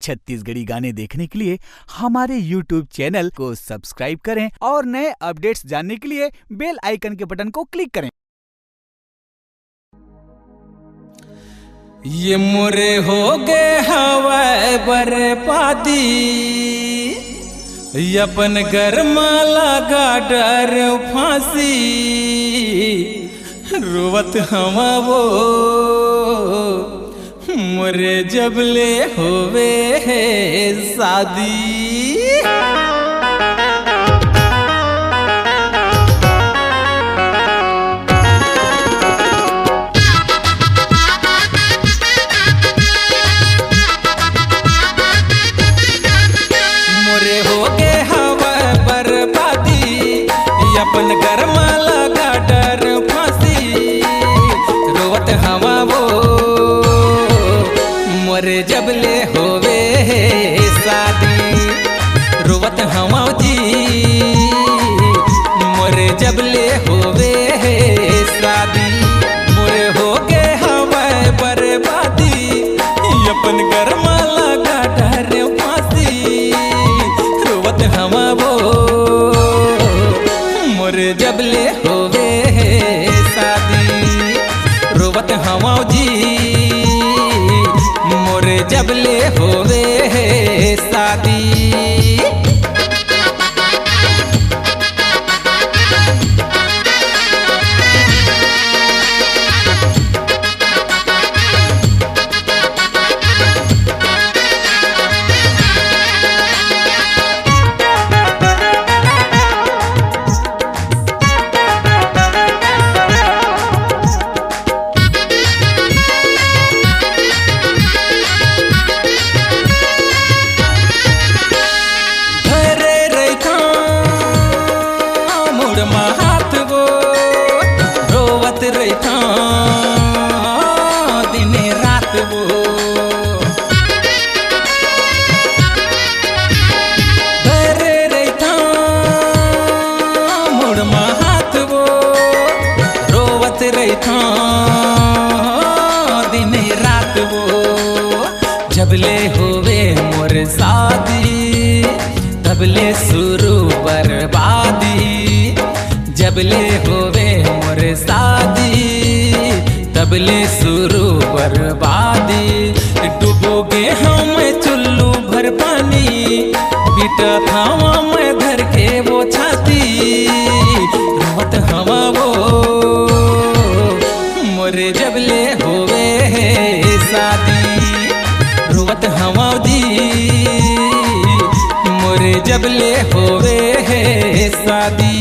छत्तीसगढ़ी गाने देखने के लिए हमारे YouTube चैनल को सब्सक्राइब करें और नए अपडेट्स जानने के लिए बेल आइकन के बटन को क्लिक करें। ये मोरे हो गए हवाए बर्बादी, अपन घर में लगा डर फांसी, रोवत हवा वो मोरे जबले होवे है शादी। अपन घर में लगा डर फांसी, रोवत हवा वो मोरे जबले होवे शादी, रोवत हवा जी मोरे जबले होवे शादी। मोरे हो गए हवा बर्बादी, अपन घर में लगा डर फांसी, रोवत हवा वो मोरे जबले होवे शादी, रोवत हवा जी मोरे जबले होवे शादी। हाथ वो रोवत रहता दिन रात वो, धरे रहता मुड़ में हाथ वो रोवत रहता दिन रात वो। जबले होवे मोर शादी तबले शुरू बर्बादी, जबले होवे मोर शादी तबले शुरू बर्बादी। डूबोगे हम चुल्लू भर पानी, बीटा थावा में धर के वो छाती, रोवत हवा वो मोरे जबले होवे शादी, रोवत हवा दी मोरे जबले होवे शादी।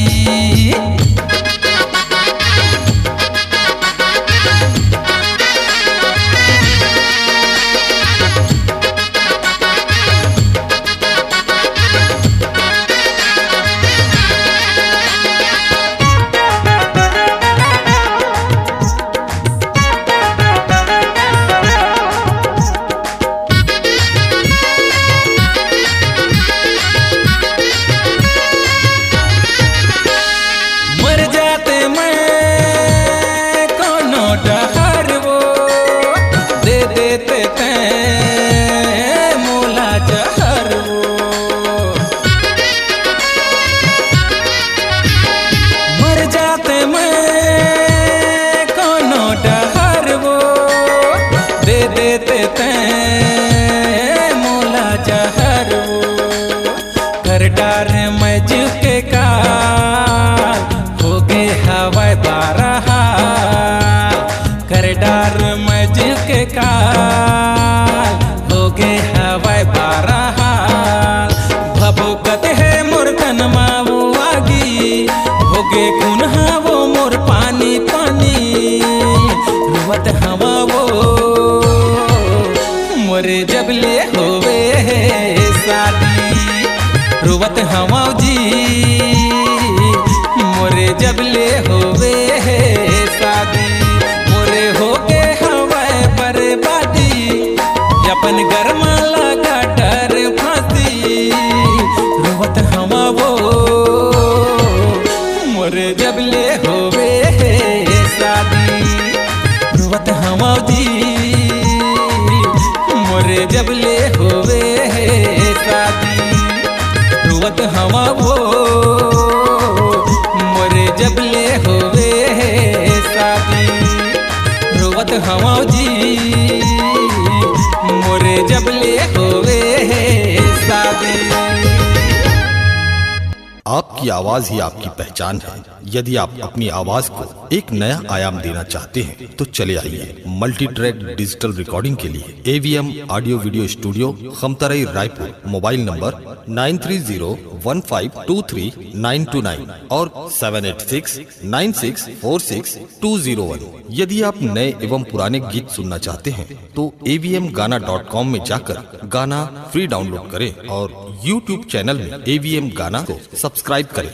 डर में झुके काल हो गए हवाए बारहा, कर डर में झुके काल हो गए हवाए बारहा। भभुकत है मोर तन मावो आगी, हो गए गुनहा वो मोर पानी पानी, रोवत हवा वो मोरे जबले होवे शादी, रोवत हवा जी मोरे जबले होवे शादी। मोरे हो गए हवाए बर्बादी, अपन घर में लगा डर फांसी, रोवत हवा वो मोरे जबले होवे शादी, रोवत हवा जी मोरे जबले होवे आपकी आवाज ही आपकी पहचान है। यदि आप अपनी आवाज को एक नया आयाम देना चाहते हैं तो चले आइए मल्टी ट्रैक डिजिटल रिकॉर्डिंग के लिए AVM audio video studio, Khamtarai, Raipur. Mobile number 9301523929 और 7869646201। यदि आप नए एवं पुराने गीत सुनना चाहते हैं तो avmgana.com में जाकर गाना फ्री डाउनलोड करें और YouTube चैनल में AVM गाना को सब्सक्राइब करें।